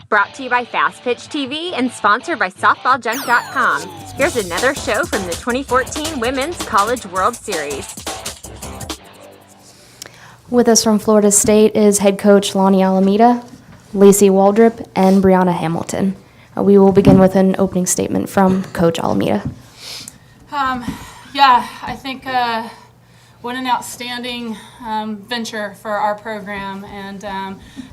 Brought to you by Fastpitch TV and sponsored by SoftballJunk.com. Here's another show from the 2014 Women's College World Series. With us from Florida State is head coach Lonnie Alameda, Lacey Waldrop, and Brianna Hamilton. We will begin with an opening statement from Coach Alameda. I think what an outstanding venture for our program, and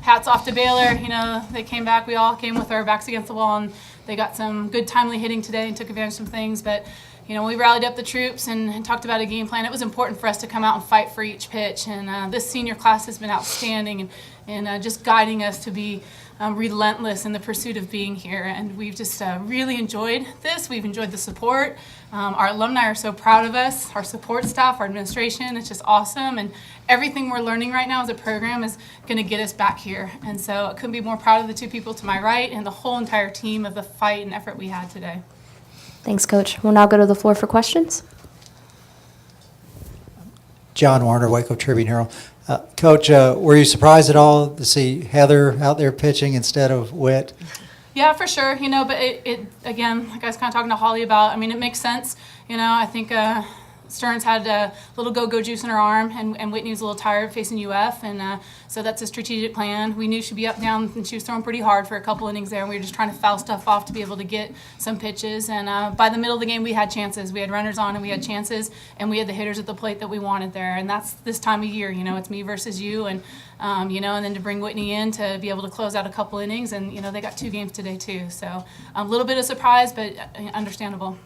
hats off to Baylor. You know, they came back. We all came with our backs against the wall, and they got some good timely hitting today and took advantage of some things. But you know, we rallied up the troops and talked about a game plan. It was important for us to come out and fight for each pitch, and this senior class has been outstanding and just guiding us to be relentless in the pursuit of being here. And we've just really enjoyed this. We've enjoyed the support. Our alumni are so proud of us, our support staff, our administration. It's just awesome. And everything we're learning right now as a program is going to get us back here. And so I couldn't be more proud of the two people to my right and the whole entire team of the fight and effort we had today. Thanks, Coach. We'll now go to the floor for questions. John Warner, Waco Tribune-Herald. Coach, were you surprised at all to see Heather out there pitching instead of Witt? Yeah, for sure. You know, but it again, like I was kind of talking to Holly about, I mean, it makes sense. You know, I think Stearns had a little go-go juice in her arm, and Whitney was a little tired facing UF, and so that's a strategic plan. We knew she'd be up, down, and she was throwing pretty hard for a couple innings there, and we were just trying to foul stuff off to be able to get some pitches. And by the middle of the game, we had chances. We had runners on, and we had chances, and we had the hitters at the plate that we wanted there. And that's this time of year. You know, it's me versus you, and you know, and then to bring Whitney in to be able to close out a couple innings, and you know, they got 2 games today too. So a little bit of surprise, but understandable.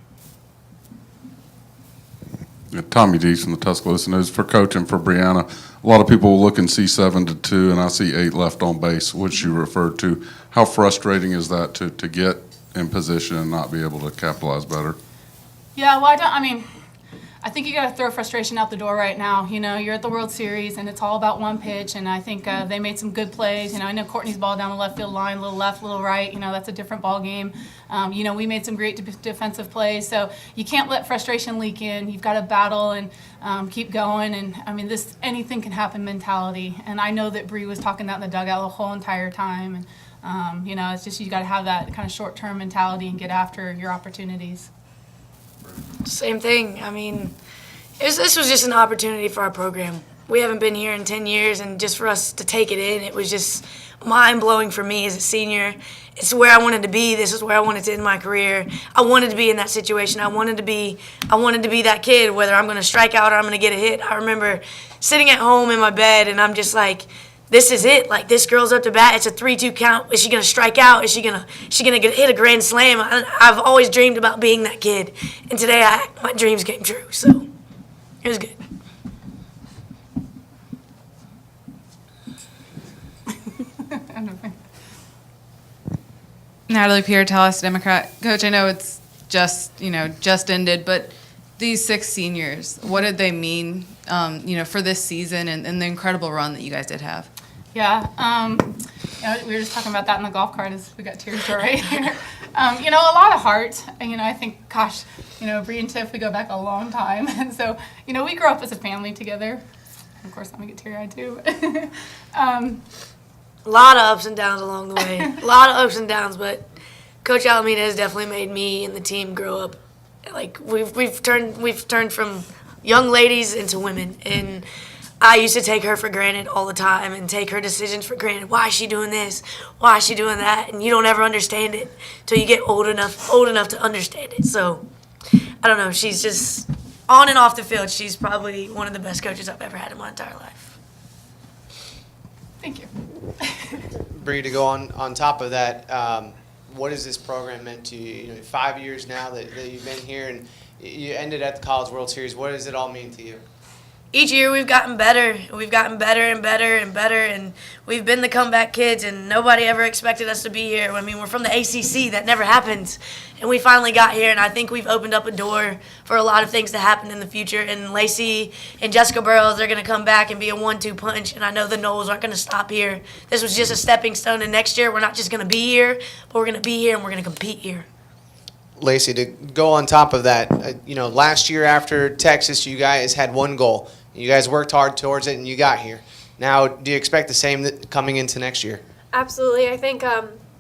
Tommy Dees from the Tuscaloosa News. For Coach and for Brianna, a lot of people will look and see 7-2, and I see 8 left on base, which you referred to. How frustrating is that to get in position and not be able to capitalize better? Yeah, well, I think you got to throw frustration out the door right now. You know, you're at the World Series, and it's all about one pitch, and I think they made some good plays. You know, I know Courtney's ball down the left field line, a little left, a little right. You know, that's a different ball game. You know, we made some great defensive plays, so you can't let frustration leak in. You've got to battle and keep going, and, I mean, this anything can happen mentality. And I know that Bree was talking that in the dugout the whole entire time. And, you know, it's just you got to have that kind of short-term mentality and get after your opportunities. Same thing. I mean, this was just an opportunity for our program. We haven't been here in 10 years, and just for us to take it in, it was just mind-blowing for me as a senior. It's where I wanted to be. This is where I wanted to end my career. I wanted to be in that situation. I wanted to be that kid, whether I'm going to strike out or I'm going to get a hit. I remember sitting at home in my bed, and I'm just like, this is it. Like, this girl's up to bat. It's a 3-2 count. Is she gonna strike out? Is she gonna hit a grand slam? I've always dreamed about being that kid, and today my dreams came true. So it was good. Natalie Pierre, Tallahassee Democrat. Coach, I know it's just ended, but these 6 seniors, what did they mean, for this season and the incredible run that you guys did have? Yeah, we were just talking about that in the golf cart as we got tears right here. A lot of heart. I think, gosh, Bree and Tiff, we go back a long time. And so, we grew up as a family together. Of course, I'm going to get teary-eyed too. A lot of ups and downs along the way. A lot of ups and downs, but Coach Alameda has definitely made me and the team grow up. Like, we've turned from young ladies into women, and I used to take her for granted all the time and take her decisions for granted. Why is she doing this? Why is she doing that? And you don't ever understand it till you get old enough to understand it. So, I don't know. She's just, on and off the field, she's probably one of the best coaches I've ever had in my entire life. Thank you. Bree, to go on top of that, what has this program meant to you? 5 years now that you've been here, and you ended at the College World Series. What does it all mean to you? Each year we've gotten better. We've gotten better and better and better, and we've been the comeback kids, and nobody ever expected us to be here. I mean, we're from the ACC. That never happens. And we finally got here, and I think we've opened up a door for a lot of things to happen in the future. And Lacey and Jessica Burrows, they're going to come back and be a 1-2 punch, and I know the Noles aren't going to stop here. This was just a stepping stone, and next year we're not just going to be here, but we're going to be here and we're going to compete here. Lacey, to go on top of that, last year after Texas, you guys had one goal. You guys worked hard towards it, and you got here. Now, do you expect the same coming into next year? Absolutely. I think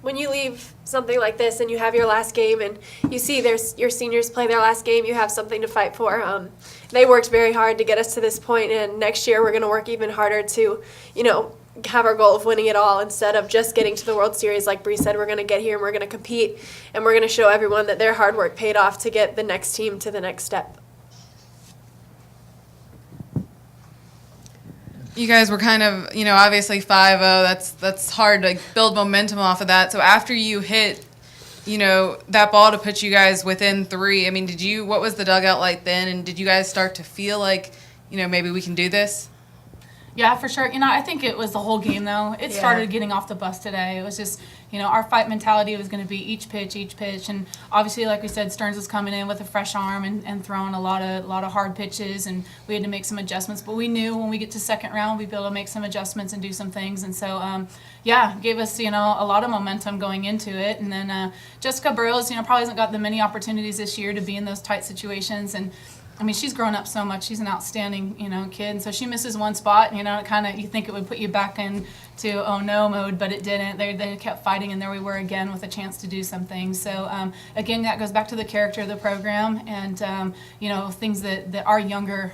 when you leave something like this and you have your last game and you see your seniors play their last game, you have something to fight for. They worked very hard to get us to this point, and next year we're going to work even harder to, have our goal of winning it all instead of just getting to the World Series. Like Bree said, we're going to get here and we're going to compete, and we're going to show everyone that their hard work paid off to get the next team to the next step. You guys were kind of, obviously 5-0. That's hard to build momentum off of that. So after you hit, that ball to put you guys within 3, I mean, what was the dugout like then? And did you guys start to feel like, maybe we can do this? Yeah, for sure. I think it was the whole game, though. It started getting off the bus today. It was just, our fight mentality was going to be each pitch. And obviously, like we said, Stearns was coming in with a fresh arm and throwing a lot of hard pitches, and we had to make some adjustments. But we knew when we get to second round, we'd be able to make some adjustments and do some things. And so, gave us, a lot of momentum going into it. And then Jessica Burrows, probably hasn't got the many opportunities this year to be in those tight situations. And I mean, she's grown up so much. She's an outstanding, kid. And so she misses one spot, you think it would put you back into oh no mode, but it didn't. They kept fighting, and there we were again with a chance to do some things. So again, that goes back to the character of the program, and things that our younger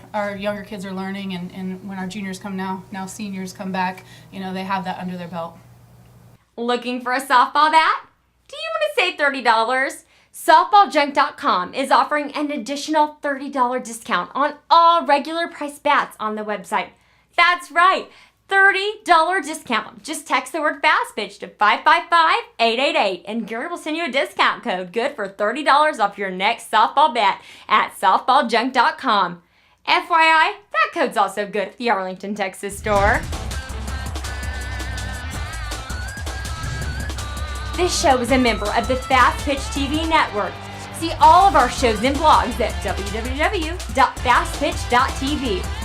kids are learning, and when our juniors come now seniors come back, they have that under their belt. Looking for a softball bat? Do you want to save $30? SoftballJunk.com is offering an additional $30 discount on all regular price bats on the website. That's right, $30 discount. Just text the word Fastpitch to 555-888 and Gary will send you a discount code good for $30 off your next softball bat at SoftballJunk.com. FYI, that code's also good at the Arlington, Texas store. This show is a member of the Fastpitch TV network. See all of our shows and blogs at www.fastpitch.tv.